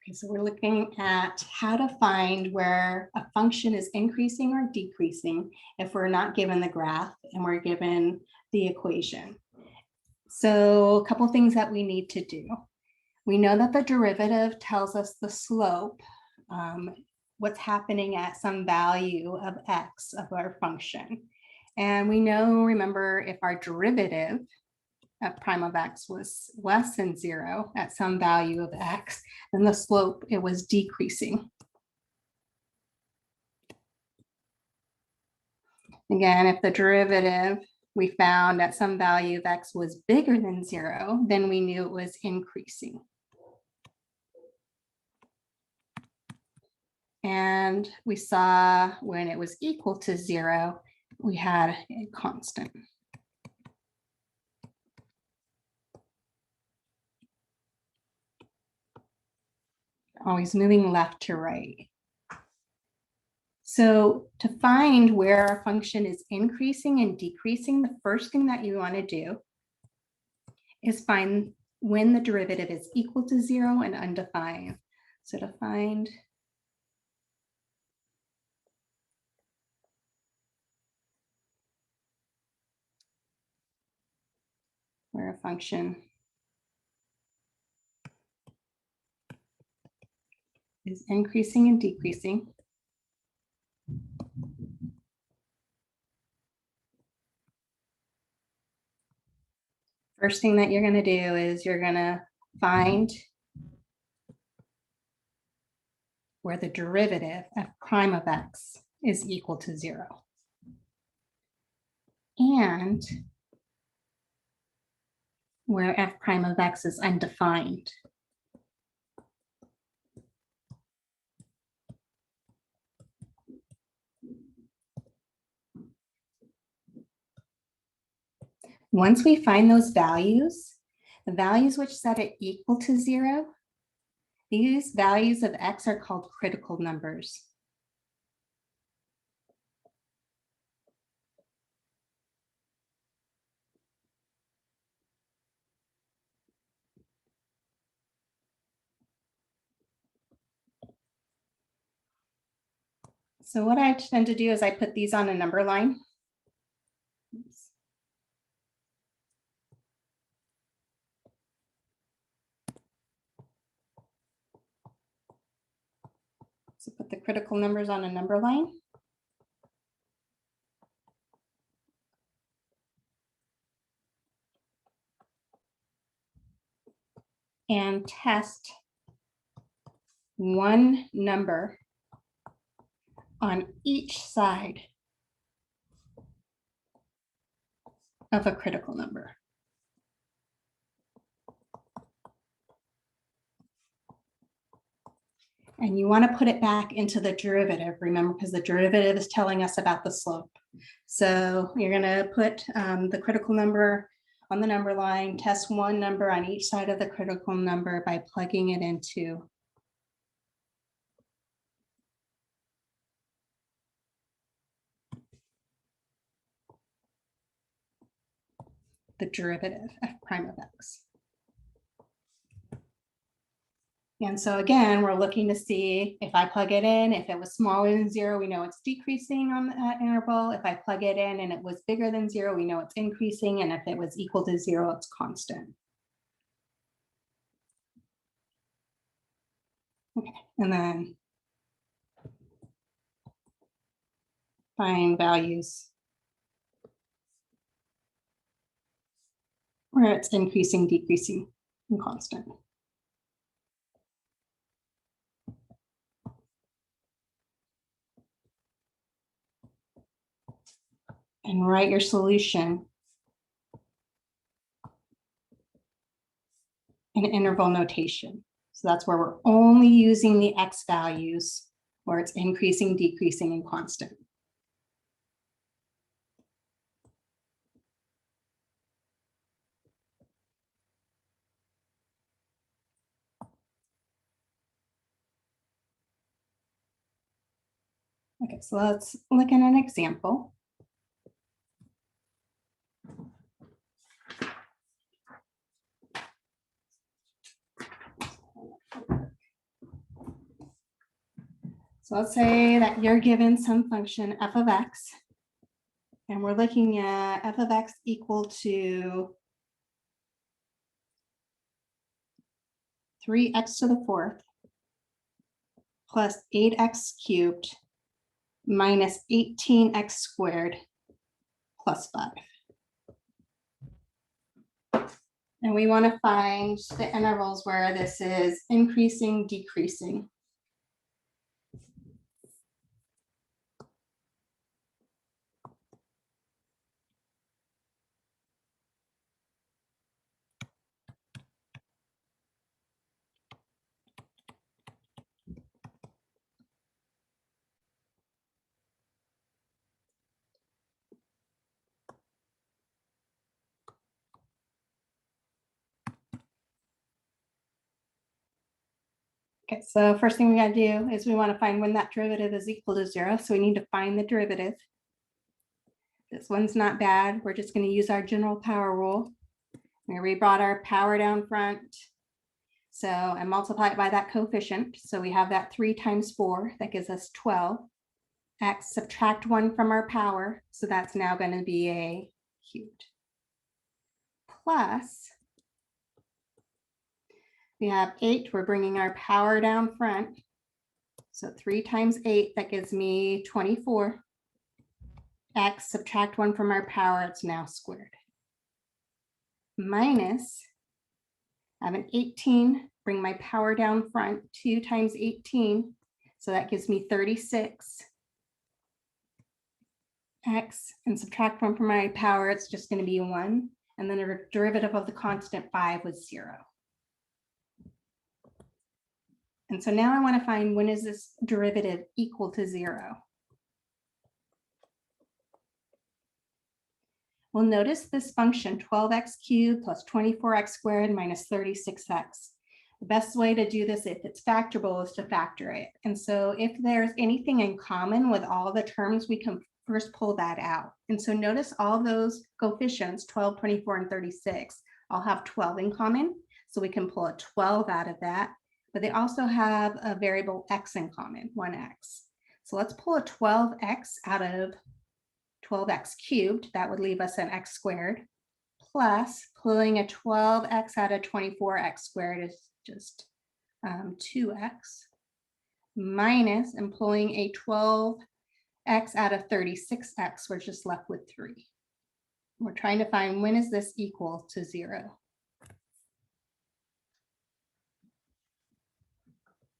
Okay, so we're looking at how to find where a function is increasing or decreasing if we're not given the graph and we're given the equation. So a couple things that we need to do. We know that the derivative tells us the slope, what's happening at some value of x of our function. And we know, remember, if our derivative f prime of x was less than 0 at some value of x, then the slope, it was decreasing. Again, if the derivative we found at some value of x was bigger than 0, then we knew it was increasing. And we saw when it was equal to 0, we had a constant. Always moving left to right. So to find where our function is increasing and decreasing, the first thing that you want to do is find when the derivative is equal to 0 and undefined. So to find where a function is increasing and decreasing, first thing that you're going to do is you're going to find where the derivative f prime of x is equal to 0. And where f prime of x is undefined. Once we find those values, the values which set it equal to 0, these values of x are called critical numbers. So what I tend to do is I put these on a number line. Oops. So put the critical numbers on a number line. And test one number on each side of a critical number. And you want to put it back into the derivative, remember, because the derivative is telling us about the slope. So you're going to put the critical number on the number line, test one number on each side of the critical number by plugging it into the derivative f prime of x. And so again, we're looking to see if I plug it in, if it was smaller than 0, we know it's decreasing on that interval. If I plug it in and it was bigger than 0, we know it's increasing. And if it was equal to 0, it's constant. Okay, and then find values where it's increasing, decreasing, and constant. And write your solution in interval notation. So that's where we're only using the x values where it's increasing, decreasing, and constant. Okay, so let's look at an example. So let's say that you're given some function f of x, and we're looking at f of x equal to 3x to the fourth plus 8x cubed minus 18x squared plus 5. And we want to find the intervals where this is increasing, decreasing. Okay, so first thing we got to do is we want to find when that derivative is equal to 0. So we need to find the derivative. This one's not bad. We're just going to use our general power rule. We brought our power down front. So I multiply it by that coefficient. So we have that 3 times 4. That gives us 12. X, subtract 1 from our power. So that's now going to be a cubed. Plus, we have 8. We're bringing our power down front. So 3 times 8, that gives me 24. X, subtract 1 from our power, it's now squared. Minus, I have an 18, bring my power down front, 2 times 18, so that gives me 36. X, and subtract 1 from my power, it's just going to be 1. And then the derivative of the constant 5 was 0. And so now I want to find when is this derivative equal to 0. Well, notice this function 12x cubed plus 24x squared minus 36x. The best way to do this if it's factorable is to factor it. And so if there's anything in common with all the terms, we can first pull that out. And so notice all those coefficients, 12, 24, and 36, all have 12 in common. So we can pull a 12 out of that. But they also have a variable x in common, 1x. So let's pull a 12x out of 12x cubed. That would leave us an x squared. Plus, pulling a 12x out of 24x squared is just 2x. Minus, and pulling a 12x out of 36x, we're just left with 3. We're trying to find when is this equal to 0.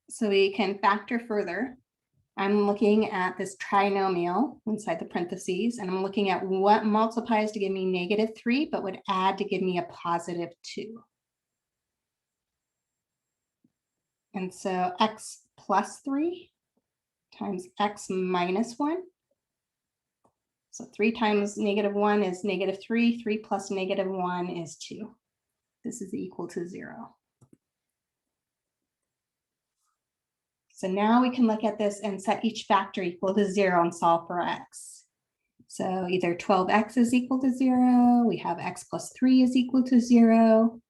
So we can factor further. I'm looking at this trinomial inside the parentheses, and I'm looking at what multiplies to give me -3, but would add to give me a +2. And so x plus 3 times x minus 1. So 3 times -1 is -3. 3 plus -1 is 2. This is equal to 0. So now we can look at this and set each factor equal to 0 and solve for x. So either 12x is equal to 0, we have x plus 3 is equal to 0,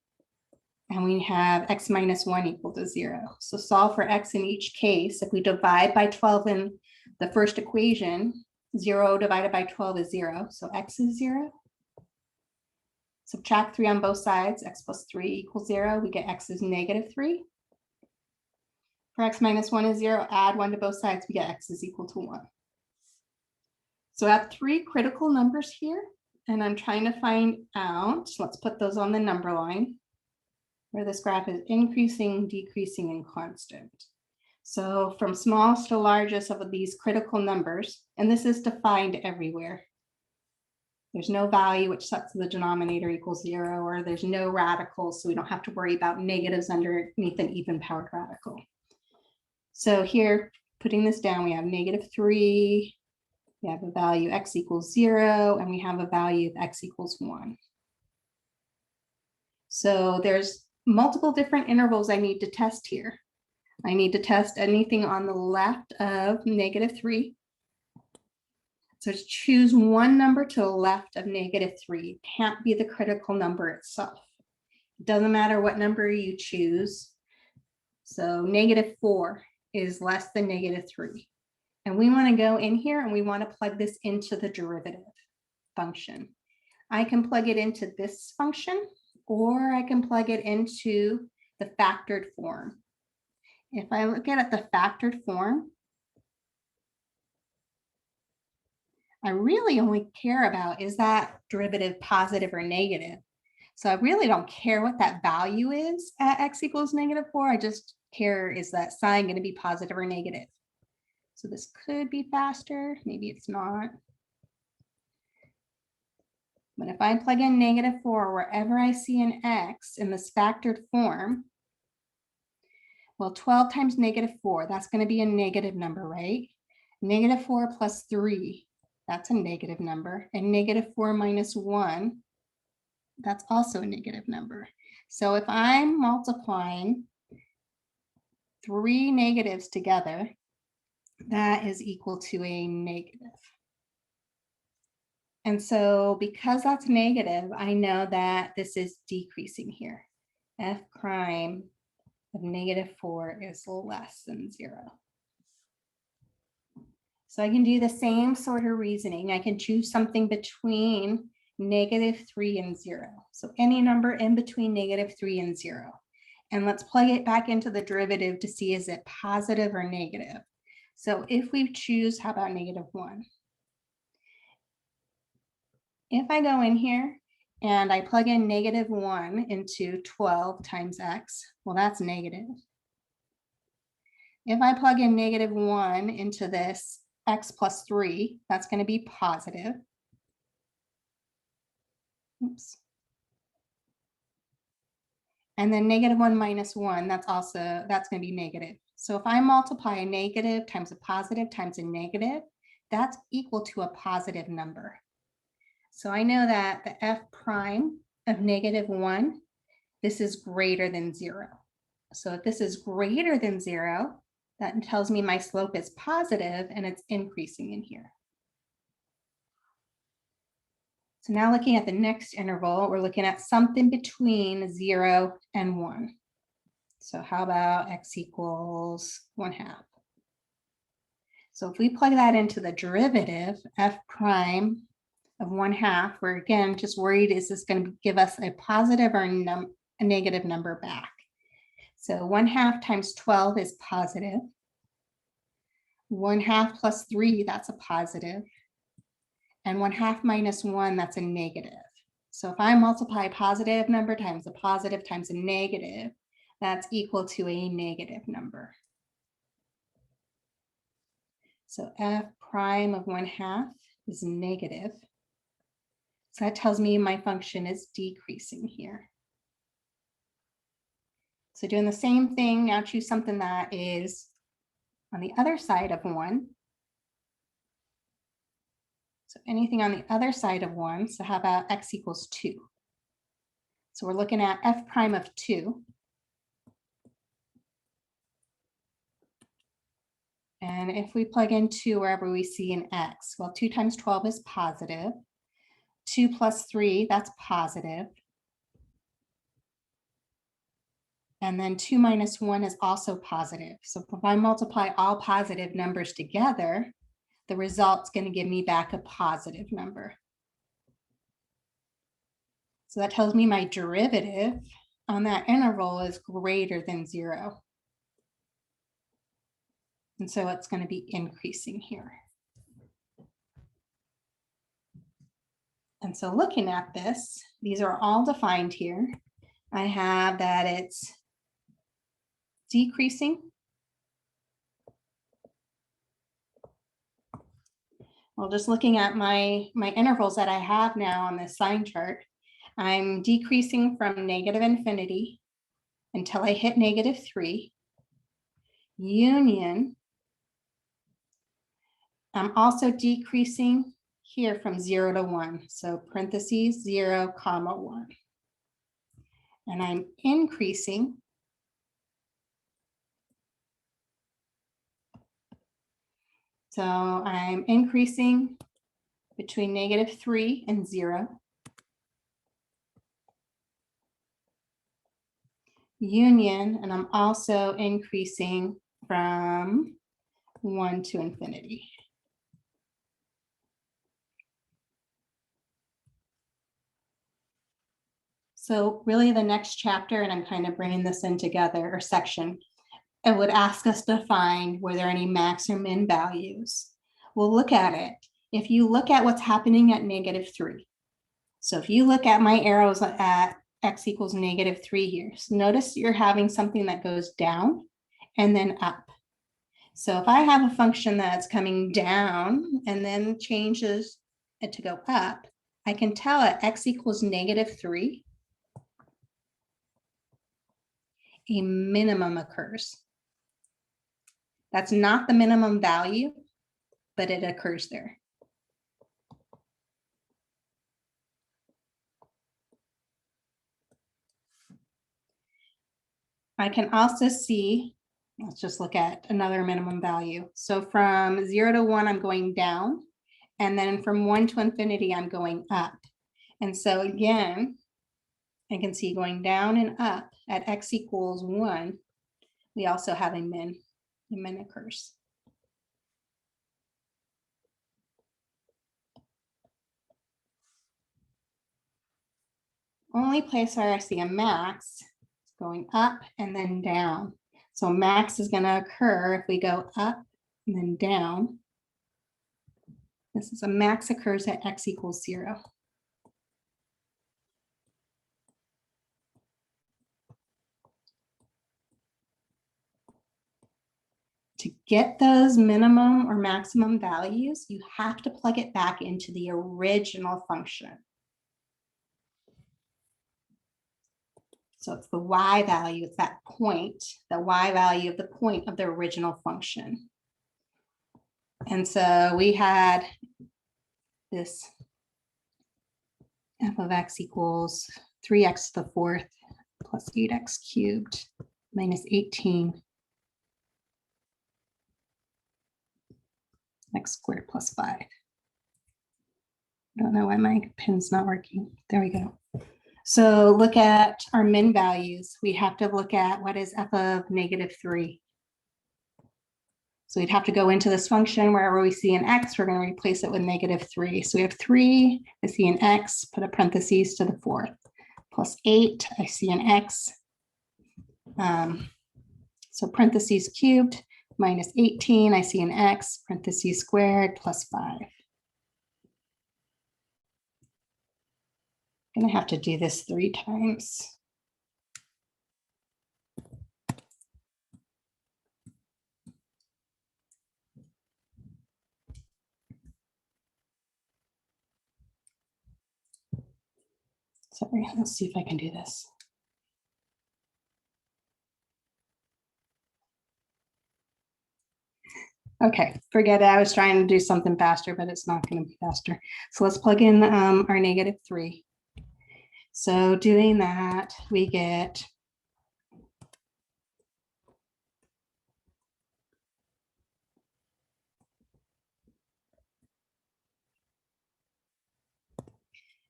and we have x minus 1 equal to 0. So solve for x in each case. If we divide by 12 in the first equation, 0 divided by 12 is 0, so x is 0. Subtract 3 on both sides, x plus 3 equals 0, we get x is -3. For x minus 1 is 0, add 1 to both sides, we get x is equal to 1. So I have 3 critical numbers here, and I'm trying to find out, let's put those on the number line, where this graph is increasing, decreasing, and constant. So from smallest to largest of these critical numbers, and this is defined everywhere. There's no value which sets the denominator equals 0, or there's no radicals, so we don't have to worry about negatives underneath an even powered radical. So here, putting this down, we have -3, we have a value x equals 0, and we have a value of x equals 1. So there's multiple different intervals I need to test here. I need to test anything on the left of -3. So choose one number to the left of -3. It can't be the critical number itself. It doesn't matter what number you choose. So -4 is less than -3. And we want to go in here and we want to plug this into the derivative function. I can plug it into this function, or I can plug it into the factored form. If I look at the factored form, I really only care about, is that derivative positive or negative? So I really don't care what that value is at x equals -4. I just care, is that sign going to be positive or negative? So this could be faster, maybe it's not. But if I plug in -4 wherever I see an x in this factored form, well, 12 times -4, that's going to be a negative number, right? -4 plus 3, that's a negative number. And -4 minus 1, that's also a negative number. So if I'm multiplying 3 negatives together, that is equal to a negative. And so because that's negative, I know that this is decreasing here. F prime of -4 is less than 0. So I can do the same sort of reasoning. I can choose something between -3 and 0. So any number in between -3 and 0. And let's plug it back into the derivative to see, is it positive or negative? So if we choose, how about -1? If I go in here and I plug in -1 into 12 times x, well, that's negative. If I plug in -1 into this x plus 3, that's going to be positive. Oops. And then -1 minus 1, that's going to be negative. So if I multiply a negative times a positive times a negative, that's equal to a positive number. So I know that the f prime of -1, this is greater than 0. So if this is greater than 0, that tells me my slope is positive and it's increasing in here. So now looking at the next interval, we're looking at something between 0 and 1. So how about x equals 1/2? So if we plug that into the derivative, f prime of 1/2, we're again just worried, is this going to give us a positive or a negative number back? So 1/2 times 12 is positive. 1/2 plus 3, that's a positive. And 1/2 minus 1, that's a negative. So if I multiply a positive number times a positive times a negative, that's equal to a negative number. So f prime of 1/2 is negative. So that tells me my function is decreasing here. So doing the same thing, now choose something that is on the other side of 1. So anything on the other side of 1. So how about x equals 2? So we're looking at f prime of 2. And if we plug in 2 wherever we see an x, well, 2 times 12 is positive. 2 plus 3, that's positive. And then 2 minus 1 is also positive. So if I multiply all positive numbers together, the result's going to give me back a positive number. So that tells me my derivative on that interval is greater than 0. And so it's going to be increasing here. And so looking at this, these are all defined here. I have that it's decreasing. Well, just looking at my intervals that I have now on this sign chart, I'm decreasing from -infinity until I hit -3. Union, I'm also decreasing here from 0 to 1. So parentheses 0, 1. And I'm increasing So I'm increasing between -3 and 0. Union, and I'm also increasing from 1 to infinity. So really the next chapter, and I'm kind of bringing this in together, or section, it would ask us to find were there any max or min values. We'll look at it. If you look at what's happening at -3, so if you look at my arrows at x equals -3 here, so notice you're having something that goes down and then up. So if I have a function that's coming down and then changes it to go up, I can tell at x equals -3, a minimum occurs. That's not the minimum value, but it occurs there. I can also see, let's just look at another minimum value. So from 0 to 1, I'm going down. And then from 1 to infinity, I'm going up. And so again, I can see going down and up at x equals 1. We also have a min. A min occurs. Only place where I see a max is going up and then down. So max is going to occur if we go up and then down. This is a max occurs at x equals 0. To get those minimum or maximum values, you have to plug it back into the original function. So it's the y value, it's that point, the y value of the point of the original function. And so we had this f of x equals 3x to the 4th plus 8x cubed minus 18 x squared plus 5. I don't know why my pen's not working. There we go. So look at our min values. We have to look at what is f of -3. So we'd have to go into this function wherever we see an x, we're going to replace it with -3. So we have 3, I see an x, put a parentheses to the 4th, plus 8, I see an x. So parentheses cubed minus 18, I see an x, parentheses squared plus 5. I'm going to have to do this 3 times. Sorry, let's see if I can do this. Okay, forget it. I was trying to do something faster, but it's not going to be faster. So let's plug in our -3. So doing that, we get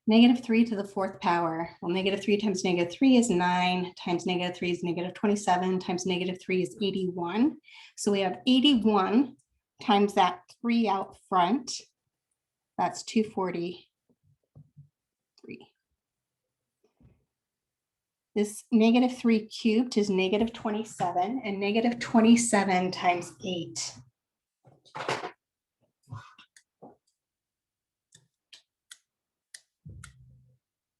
-3 to the 4th power. Well, -3 times -3 is 9, times -3 is -27, times -3 is 81. So we have 81 times that 3 out front. That's 243. This -3 cubed is -27, and -27 times 8.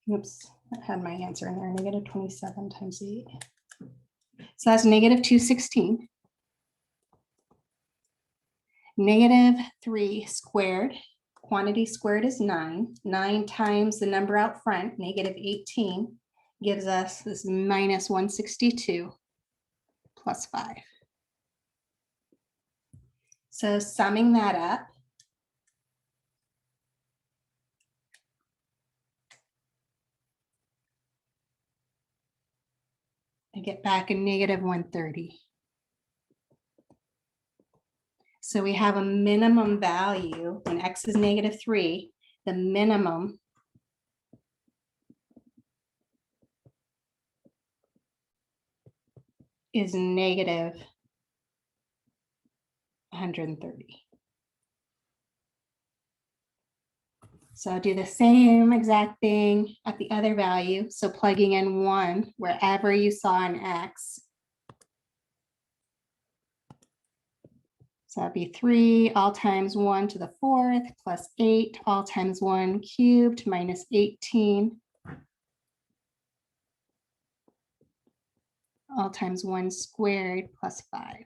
Oops, I had my answer in there, -27 times 8. So that's -216. -3 squared, quantity squared is 9. 9 times the number out front, -18, gives us this -162 plus 5. So summing that up, I get back a -130. So we have a minimum value when x is -3, the minimum is -130. 130. So I'll do the same exact thing at the other value. So plugging in 1 wherever you saw an X. So that'd be 3 all times 1 to the 4th plus 8 all times 1 cubed minus 18 all times 1 squared plus 5.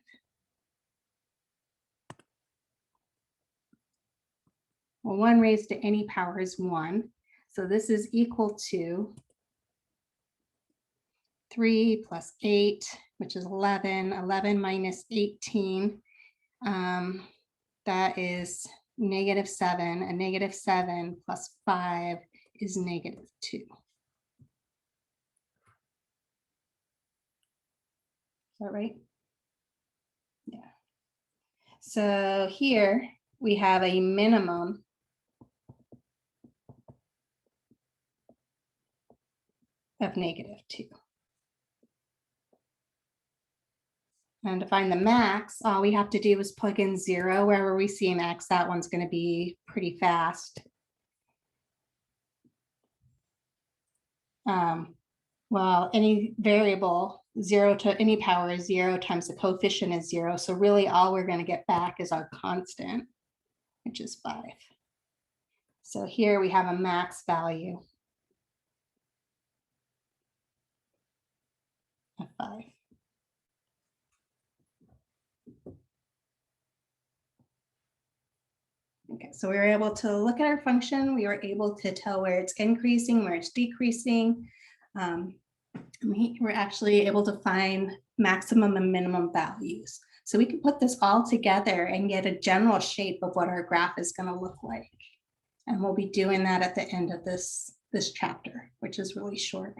Well, 1 raised to any power is 1. So this is equal to 3 plus 8, which is 11. 11 minus 18. That is -7, and -7 plus 5 is -2. Is that right? Yeah. So here we have a minimum of -2. And to find the max, all we have to do is plug in 0 wherever we see an X. That one's going to be pretty fast. Well, any variable 0 to any power is 0 times the coefficient is 0. So really all we're going to get back is our constant, which is 5. So here we have a max value of 5. Okay, so we were able to look at our function. We were able to tell where it's increasing, where it's decreasing. We're actually able to find maximum and minimum values. So we can put this all together and get a general shape of what our graph is going to look like. And we'll be doing that at the end of this chapter, which is really short.